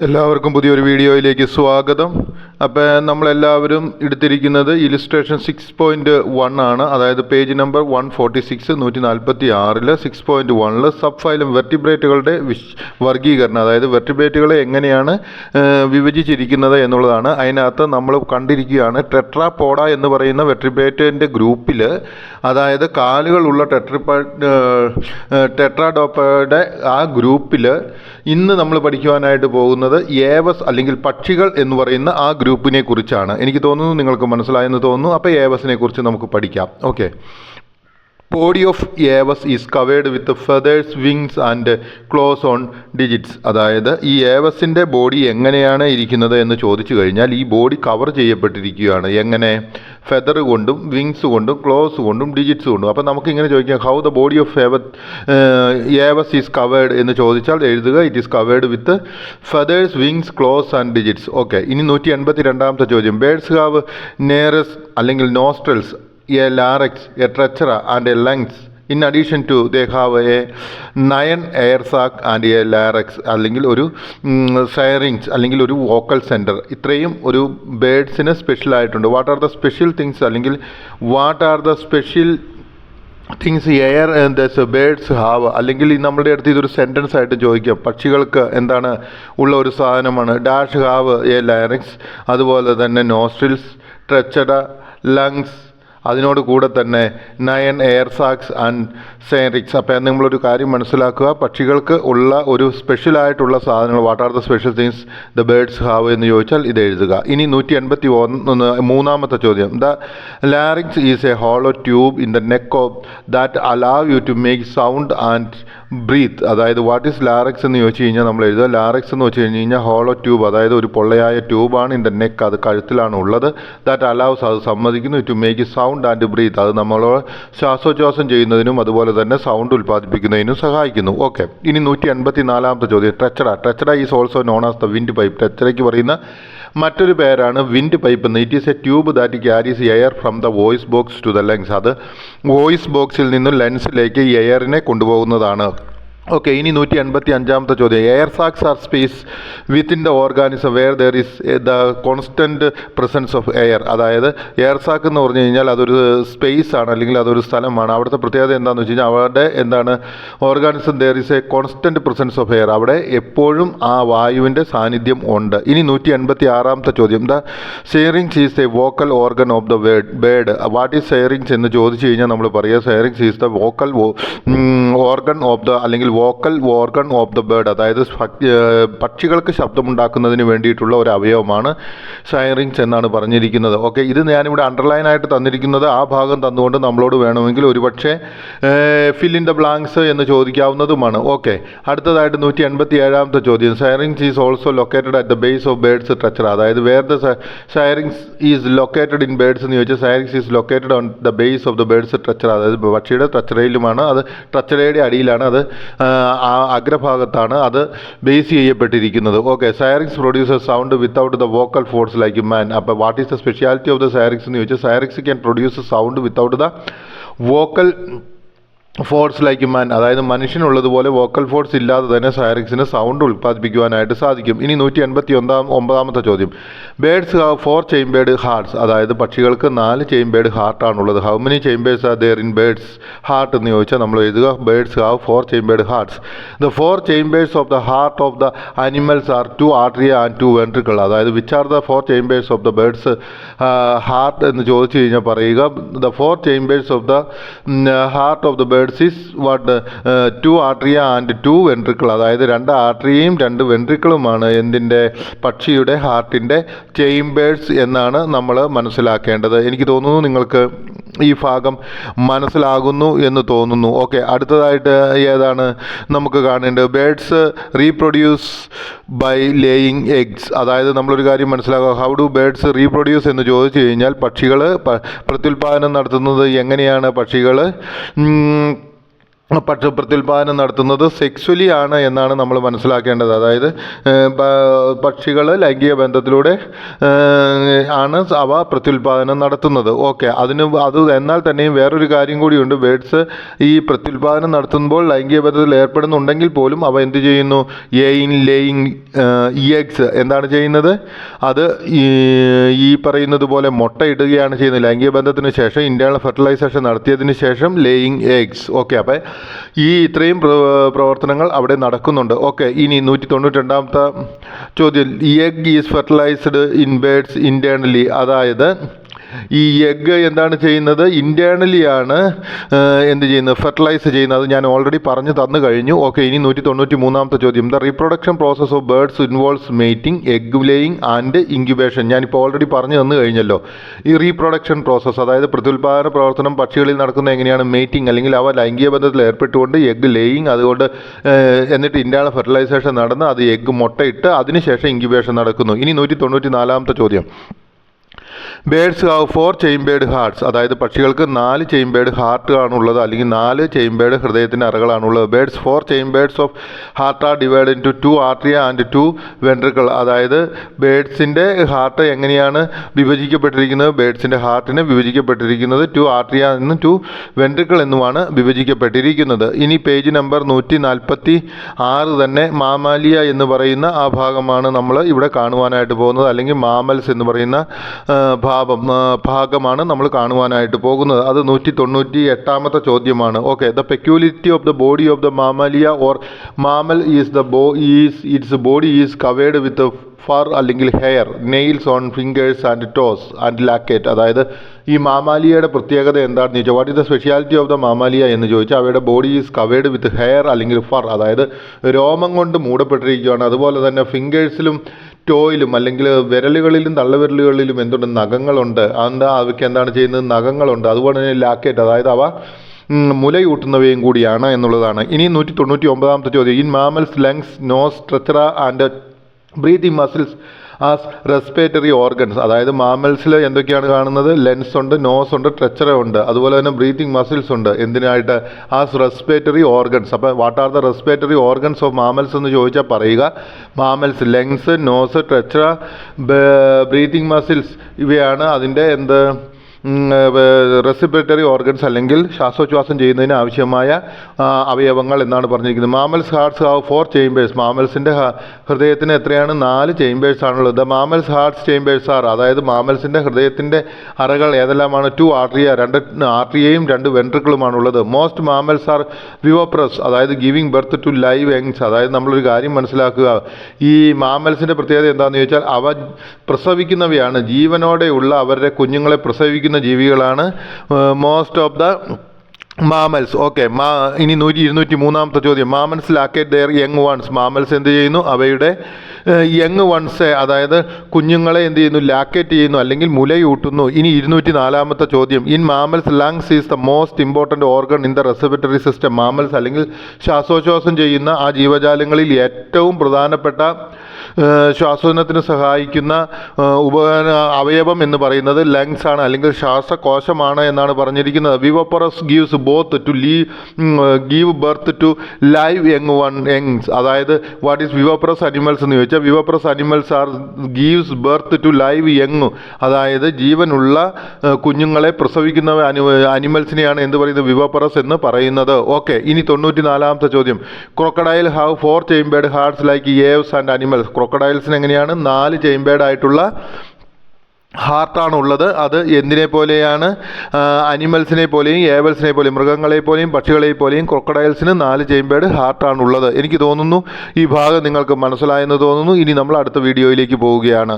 എല്ലാവർക്കും പുതിയൊരു വീഡിയോയിലേക്ക് സ്വാഗതം. അപ്പോൾ നമ്മളെല്ലാവരും എടുത്തിരിക്കുന്നത് ഇലിസ്ട്രേഷൻ 6.1 ആണ്. അതായത് പേജ് നമ്പർ 146 146 6.1 സബ് ഫൈലം വെർട്ടിബ്രേറ്റുകളുടെ വർഗീകരണം, അതായത് വെർട്ടിബ്രേറ്റുകളെ എങ്ങനെയാണ് വിഭജിച്ചിരിക്കുന്നത് എന്നുള്ളതാണ്. അതിനകത്ത് നമ്മൾ കണ്ടിരിക്കുകയാണ് ടെട്രാപോഡ എന്ന് പറയുന്ന വെർട്ടിബ്രേറ്റിൻ്റെ ഗ്രൂപ്പിൽ, അതായത് കാലുകളുള്ള ടെട്രാഡോപ്പയുടെ ആ ഗ്രൂപ്പിൽ ഇന്ന് നമ്മൾ പഠിക്കുവാനായിട്ട് പോകുന്നത് ഏവസ് അല്ലെങ്കിൽ പക്ഷികൾ എന്ന് പറയുന്ന ആ ഗ്രൂപ്പിനെ കുറിച്ചാണ്. എനിക്ക് തോന്നുന്നു നിങ്ങൾക്ക് മനസ്സിലായെന്ന് തോന്നുന്നു. അപ്പോൾ ഏവസിനെ കുറിച്ച് നമുക്ക് പഠിക്കാം. Okay. Body of aves is covered with feathers, wings and claws on digits. അതായത് ഈ ഏവസിൻ്റെ ബോഡി എങ്ങനെയാണ് ഇരിക്കുന്നത് എന്ന് ചോദിച്ചു കഴിഞ്ഞാൽ ഈ ബോഡി കവർ ചെയ്യപ്പെട്ടിരിക്കുകയാണ്. എങ്ങനെ? ഫെദർ കൊണ്ടും, വിങ്സ് കൊണ്ടും, ക്ലോസ് കൊണ്ടും, ഡിജിറ്റ്സ് കൊണ്ടും. അപ്പോൾ നമുക്കിങ്ങനെ ചോദിക്കാം, how the body of aves is covered എന്ന് ചോദിച്ചാൽ എഴുതുക, it is covered with feathers, wings, claws and digits. Okay. ഇനി 182ാമത്തെ ചോദ്യം. ബേഡ്സ് ഹാവ് നേറസ് അല്ലെങ്കിൽ nostrils, a larynx, a trachea and a lungs. In addition to they have a 9 air sac and a larynx അല്ലെങ്കിൽ ഒരു firings അല്ലെങ്കിൽ ഒരു vocal centre. ഇത്രയും ഒരു ബേഡ്സിന് സ്പെഷ്യൽ ആയിട്ടുണ്ട്. What are the special things അല്ലെങ്കിൽ what are the special things air birds have, അല്ലെങ്കിൽ നമ്മളുടെ അടുത്ത് ഇതൊരു സെൻറ്റൻസ് ആയിട്ട് ചോദിക്കാം. പക്ഷികൾക്ക് എന്താണ് ഉള്ള ഒരു സാധനമാണ്? ഡാഷ് ഹാവ് എ ലാരിങ്സ്, അതുപോലെ തന്നെ നോസ്ട്രിൽസ്, ട്രച്ചഡ, ലങ്സ്, അതിനോട് കൂടെ തന്നെ 9 എയർ സാക്സ് ആൻഡ് സേറിക്സ്. അപ്പോൾ നിങ്ങളൊരു കാര്യം മനസ്സിലാക്കുക, പക്ഷികൾക്ക് ഉള്ള ഒരു സ്പെഷ്യലായിട്ടുള്ള സാധനങ്ങൾ, what are the special things the birds have എന്ന് ചോദിച്ചാൽ ഇത് എഴുതുക. ഇനി 183ാമത്തെ ചോദ്യം. The larynx is a hollow tube in the neck of that allow you to make sound and breathe. അതായത് വാട്ട് ഈസ് ലാറിക്സ് എന്ന് ചോദിച്ചു കഴിഞ്ഞാൽ നമ്മൾ എഴുതുക, ലാറിക്സ് എന്ന് വെച്ച് കഴിഞ്ഞ് കഴിഞ്ഞാൽ ഹോളോ ട്യൂബ്, അതായത് ഒരു പൊള്ളയായ ട്യൂബാണ്. ഇൻ ദ നെക്ക്, അത് കഴുത്തിലാണ് ഉള്ളത്. ദാറ്റ് അലൗസ്, അത് സമ്മതിക്കുന്നു, to make sound and breathe, അത് നമ്മൾ ശ്വാസോച്ഛ്വാസം ചെയ്യുന്നതിനും അതുപോലെ തന്നെ സൗണ്ട് ഉൽപ്പാദിപ്പിക്കുന്നതിനും സഹായിക്കുന്നു. ഓക്കെ. ഇനി 184ാമത്തെ ചോദ്യം. Trachea is also known as the windpipe. ട്രച്ചഡയ്ക്ക് പറയുന്ന മറ്റൊരു പേരാണ് വിൻഡ് പൈപ്പ് എന്ന്. It is a tube that carries air from the voice box to the lungs. അത് വോയിസ് ബോക്സിൽ നിന്നും ലെൻസിലേക്ക് എയറിനെ കൊണ്ടുപോകുന്നതാണ്. ഓക്കെ. ഇനി 185ാമത്തെ ചോദ്യം. Air sacs are space within the organism where there is the constant presence of air. അതായത് എയർ സാക്ക് എന്ന് പറഞ്ഞു കഴിഞ്ഞാൽ അതൊരു സ്പേസ് ആണ്, അല്ലെങ്കിൽ അതൊരു സ്ഥലമാണ്. അവിടുത്തെ പ്രത്യേകത എന്താണെന്ന് വെച്ച് കഴിഞ്ഞാൽ അവിടെ എന്താണ് organism there is a constant presence of air. അവിടെ എപ്പോഴും ആ വായുവിൻ്റെ സാന്നിധ്യം ഉണ്ട്. ഇനി 186ാമത്തെ ചോദ്യം. The syrinx is a vocal organ of the bird. What is syrinx എന്ന് ചോദിച്ചു കഴിഞ്ഞാൽ നമ്മൾ പറയുക, syrinx is the vocal organ of the അല്ലെങ്കിൽ vocal organ of the bird. അതായത് പക്ഷികൾക്ക് ശബ്ദമുണ്ടാക്കുന്നതിന് വേണ്ടിയിട്ടുള്ള ഒരു അവയവമാണ് സൈറിങ്സ് എന്നാണ് പറഞ്ഞിരിക്കുന്നത്. ഓക്കെ. ഇത് ഞാനിവിടെ അണ്ടർലൈനായിട്ട് തന്നിരിക്കുന്നത് ആ ഭാഗം തന്നുകൊണ്ട് നമ്മളോട് വേണമെങ്കിൽ ഒരുപക്ഷെ ഫിൽ ഇൻ ദ ബ്ലാങ്ക്സ് എന്ന് ചോദിക്കാവുന്നതുമാണ്. ഓക്കെ. അടുത്തതായിട്ട് 187ാമത്തെ ചോദ്യം. Syrinx is also located at the base of birds trachea. അതായത് where the syrinx is located in birds എന്ന് ചോദിച്ചാൽ syrinx is located on the base of the birds trachea. അതായത് പക്ഷിയുടെ ട്രച്ചറയിലുമാണ്, അത് ട്രച്ചറയുടെ അടിയിലാണ്, അത് ആ അഗ്രഭാഗത്താണ് അത് ബേസ് ചെയ്യപ്പെട്ടിരിക്കുന്നത്. Okay. Syrinx producer sound without the vocal folds like man. അപ്പോൾ what is the speciality of the syrinx എന്ന് ചോദിച്ചാൽ syrinx can produce sound without the vocal folds like man. അതായത് മനുഷ്യനുള്ളതുപോലെ വോക്കൽ ഫോഴ്സ് ഇല്ലാതെ തന്നെ സൈറിങ്സിന് സൗണ്ട് ഉൽപ്പാദിപ്പിക്കുവാനായിട്ട് സാധിക്കും. ഇനി 189ാമത്തെ ചോദ്യം. Birds have 4 chambered hearts. അതായത് പക്ഷികൾക്ക് 4 ചേംബേർഡ് ഹാർട്ടാണുള്ളത്. How many chambers are there in birds heart എന്ന് ചോദിച്ചാൽ നമ്മൾ എഴുതുക, birds have 4 chambered hearts. The 4 chambers of the heart of the animals are 2 atria and 2 ventricle. അതായത് which are the 4 chambers of the birds heart എന്ന് ചോദിച്ചു കഴിഞ്ഞാൽ പറയുക, the 4 chambers of the heart of the bird is what 2 atria and 2 ventricle. അതായത് 2 ആർട്ടറിയയും 2 വെൻട്രിക്കിളുമാണ് എന്തിൻ്റെ, പക്ഷിയുടെ ഹാർട്ടിൻ്റെ chambers എന്നാണ് നമ്മൾ മനസ്സിലാക്കേണ്ടത്. എനിക്ക് തോന്നുന്നു നിങ്ങൾക്ക് ഈ ഭാഗം മനസ്സിലാകുന്നു എന്ന് തോന്നുന്നു. ഓക്കെ. അടുത്തതായിട്ട് ഏതാണ് നമുക്ക് കാണേണ്ടത്? Birds reproduce by laying eggs. അതായത് നമ്മളൊരു കാര്യം മനസ്സിലാക്കുക, ഹൗ ഡു ബേഡ്സ് റീപ്രൊഡ്യൂസ് എന്ന് ചോദിച്ചു കഴിഞ്ഞാൽ പക്ഷികൾ പ്രത്യുൽപാദനം നടത്തുന്നത് എങ്ങനെയാണ്? പക്ഷികൾ പക്ഷെ പ്രത്യുൽപാദനം നടത്തുന്നത് സെക്സ്വലി ആണ് എന്നാണ് നമ്മൾ മനസ്സിലാക്കേണ്ടത്. അതായത് പക്ഷികൾ ലൈംഗിക ബന്ധത്തിലൂടെ ആണ് അവ പ്രത്യുൽപാദനം നടത്തുന്നത്. ഓക്കെ, എന്നാൽ തന്നെയും വേറൊരു കാര്യം കൂടിയുണ്ട്. ബേഡ്സ് ഈ പ്രത്യുൽപാദനം നടത്തുമ്പോൾ ലൈംഗിക ബന്ധത്തിൽ ഏർപ്പെടുന്നുണ്ടെങ്കിൽ പോലും അവ എന്ത് ചെയ്യുന്നു? ലേയിങ് എഗ്സ് എന്താണ് ചെയ്യുന്നത്? അത് ഈ പറയുന്നത് പോലെ മുട്ടയിടുകയാണ് ചെയ്യുന്നത്. ലൈംഗിക ബന്ധത്തിന് ശേഷം ഇൻറ്റേർണൽ ഫെർട്ടിലൈസേഷൻ നടത്തിയതിന് ശേഷം ലേയിങ് എഗ്സ്. ഓക്കെ, അപ്പോൾ ഇത്രയും പ്രവർത്തനങ്ങൾ അവിടെ നടക്കുന്നുണ്ട്. ഓക്കെ, ഇനി 192ാമത്തെ ചോദ്യം. Egg is fertilised in birds internally. അതായത് ഈ എഗ്ഗ് എന്താണ് ചെയ്യുന്നത്? ഇൻറ്റേർണലിയാണ് എന്ത് ചെയ്യുന്നത്? ഫെർട്ടിലൈസ് ചെയ്യുന്നത്. അത് ഞാൻ ഓൾറെഡി പറഞ്ഞു തന്നു കഴിഞ്ഞു. ഓക്കെ, ഇനി 193ാമത്തെ ചോദ്യം. The reproduction process of birds involves mating, egg laying and incubation. ഞാനിപ്പോൾ ഓൾറെഡി പറഞ്ഞു തന്നു കഴിഞ്ഞല്ലോ. ഈ റീപ്രൊഡക്ഷൻ പ്രോസസ്സ്, അതായത് പ്രത്യുൽപാദന പ്രവർത്തനം പക്ഷികളിൽ നടക്കുന്നത് എങ്ങനെയാണ്? മേറ്റിംഗ്, അല്ലെങ്കിൽ അവ ലൈംഗിക ബന്ധത്തിൽ ഏർപ്പെട്ടുകൊണ്ട് എഗ് ലേയിങ്, അതുകൊണ്ട് എന്നിട്ട് ഇൻറ്റേർണൽ ഫെർട്ടിലൈസേഷൻ നടന്ന് അത് എഗ് മുട്ടയിട്ട് അതിനുശേഷം ഇൻക്യുബേഷൻ നടക്കുന്നു. ഇനി 194ാമത്തെ ചോദ്യം. Birds have 4 chambered hearts. അതായത് പക്ഷികൾക്ക് 4 ചേംബേർഡ് ഹാർട്ടാണുള്ളത്, അല്ലെങ്കിൽ 4 ചേംബേർഡ് ഹൃദയത്തിൻ്റെ അറകളാണുള്ളത്. Birds 4 chambered of heart are divide into 2 atria and 2 ventricle. അതായത് ബേഡ്സിൻ്റെ ഹാർട്ട് എങ്ങനെയാണ് വിഭജിക്കപ്പെട്ടിരിക്കുന്നത്? ബേഡ്സിൻ്റെ ഹാർട്ടിനെ വിഭജിക്കപ്പെട്ടിരിക്കുന്നത് 2 ആർട്രിയ എന്നും 2 വെൻട്രിക്കിൾ എന്നുമാണ് വിഭജിക്കപ്പെട്ടിരിക്കുന്നത്. ഇനി പേജ് നമ്പർ 146 തന്നെ മാമാലിയ എന്ന് പറയുന്ന ആ ഭാഗമാണ് നമ്മൾ ഇവിടെ കാണുവാനായിട്ട് പോകുന്നത്, അല്ലെങ്കിൽ മാമൽസ് എന്ന് പറയുന്ന ഭാഗമാണ് നമ്മൾ കാണുവാനായിട്ട് പോകുന്നത്. അത് 198ാമത്തെ ചോദ്യമാണ്. Okay, the peculiarity of the body of the mammalia or mammal its body is covered with fur, അല്ലെങ്കിൽ hair, nails on fingers and toes and lactate. അതായത് ഈ മാമാലിയയുടെ പ്രത്യേകത എന്താണെന്ന് ചോദിച്ചാൽ, what is the speciality of the mammalia എന്ന് ചോദിച്ചാൽ, അവയുടെ body is covered with hair അല്ലെങ്കിൽ ഫർ, അതായത് രോമം കൊണ്ട് മൂടപ്പെട്ടിരിക്കുകയാണ്. അതുപോലെ തന്നെ ഫിംഗേഴ്സിലും ടോയിലും, അല്ലെങ്കിൽ വിരലുകളിലും തള്ളവിരലുകളിലും എന്തുണ്ട്? നഖങ്ങളുണ്ട്. അവയ്ക്ക് എന്താണ് ചെയ്യുന്നത്? നഖങ്ങളുണ്ട്. അതുപോലെ തന്നെ ലാക്കേറ്റ്, അതായത് അവ മുലയൂട്ടുന്നവയും കൂടിയാണ് എന്നുള്ളതാണ്. ഇനി 199ാമത്തെ ചോദ്യം. In mammals lungs, nose, structure and breathing muscles as respiratory organs. അതായത് മാമൽസിൽ എന്തൊക്കെയാണ് കാണുന്നത്? ലെൻസ് ഉണ്ട്, നോസ് ഉണ്ട്, ട്രെച്ചറ ഉണ്ട്, അതുപോലെ തന്നെ ബ്രീതിങ് മസിൽസ് ഉണ്ട്. എന്തിനായിട്ട്? As respiratory organs. അപ്പോൾ what are the respiratory organs of mammals എന്ന് ചോദിച്ചാൽ പറയുക, mammals lungs, nose, trachea, breathing muscles, ഇവയാണ് അതിൻ്റെ റെസ്പിറേറ്ററി ഓർഗൻസ്, അല്ലെങ്കിൽ ശ്വാസോച്ഛ്വാസം ചെയ്യുന്നതിന് ആവശ്യമായ അവയവങ്ങൾ എന്നാണ് പറഞ്ഞിരിക്കുന്നത്. Mammals hearts have 4 chambers. മാമൽസിൻ്റെ ഹൃദയത്തിന് എത്രയാണ്? 4 ചേംബേഴ്സ് ആണുള്ളത്. The mammals hearts chambers are. അതായത് മാമൽസിൻ്റെ ഹൃദയത്തിൻ്റെ അറകൾ ഏതെല്ലാമാണ്? 2 ആർട്രിയ, 2 ആർട്രിയയും 2 വെൻട്രിക്കിളുമാണുള്ളത്. മോസ്റ്റ് മാമൽസ് ആർ വിവോപ്രസ്, അതായത് giving birth to live youngs. അതായത് നമ്മളൊരു കാര്യം മനസ്സിലാക്കുക, ഈ മാമൽസിൻ്റെ പ്രത്യേകത എന്താണെന്ന് ചോദിച്ചാൽ, അവ പ്രസവിക്കുന്നവയാണ്. ജീവനോടെയുള്ള അവരുടെ കുഞ്ഞുങ്ങളെ പ്രസവിക്കുന്ന ജീവികളാണ് most of the mammals. Okay, ഇനി 203ാമത്തെ ചോദ്യം. Mammals lactate their young ones. Mammals എന്ത് ചെയ്യുന്നു? അവയുടെ യങ് വൺസ്, അതായത് കുഞ്ഞുങ്ങളെ എന്ത് ചെയ്യുന്നു? ലാക്കേറ്റ് ചെയ്യുന്നു, അല്ലെങ്കിൽ മുലയൂട്ടുന്നു. ഇനി 204ാമത്തെ ചോദ്യം. In mammals lungs is the most important organ in the respiratory system. Mammals, അല്ലെങ്കിൽ ശ്വാസോച്ഛ്വാസം ചെയ്യുന്ന ആ ജീവജാലങ്ങളിൽ ഏറ്റവും പ്രധാനപ്പെട്ട ശ്വാസോചനത്തിന് സഹായിക്കുന്ന അവയവം എന്ന് പറയുന്നത് ലങ്സ് ആണ്, അല്ലെങ്കിൽ ശ്വാസകോശമാണ് എന്നാണ് പറഞ്ഞിരിക്കുന്നത്. Viviparous gives give birth to live youngs. അതായത് വാട്ട് ഈസ് വിവോപ്പറസ് അനിമൽസ് എന്ന് ചോദിച്ചാൽ, viviparous animals are gives birth to live young. അതായത് ജീവനുള്ള കുഞ്ഞുങ്ങളെ പ്രസവിക്കുന്ന അനിമൽസിനെയാണ് എന്ത് പറയുന്നത്? വിവോപ്പറസ് എന്ന് പറയുന്നത്. ഓക്കെ, ഇനി 94ാമത്തെ ചോദ്യം. Crocodile have 4 chambered hearts like aves and animals. ക്രൊക്കഡൈൽസിന് എങ്ങനെയാണ്? 4 ചേംബേർഡ് ആയിട്ടുള്ള ഹാർട്ടാണുള്ളത്. അത് എന്തിനെ പോലെയാണ്? അനിമൽസിനെ പോലെയും ഏവൽസിനെ പോലെയും, മൃഗങ്ങളെ പോലെയും പക്ഷികളെ പോലെയും ക്രൊക്കഡൈൽസിന് 4 ചേംബേർഡ് ഹാർട്ടാണുള്ളത്. എനിക്ക് തോന്നുന്നു ഈ ഭാഗം നിങ്ങൾക്ക് മനസ്സിലായെന്ന് തോന്നുന്നു. ഇനി നമ്മൾ അടുത്ത വീഡിയോയിലേക്ക് പോവുകയാണ്.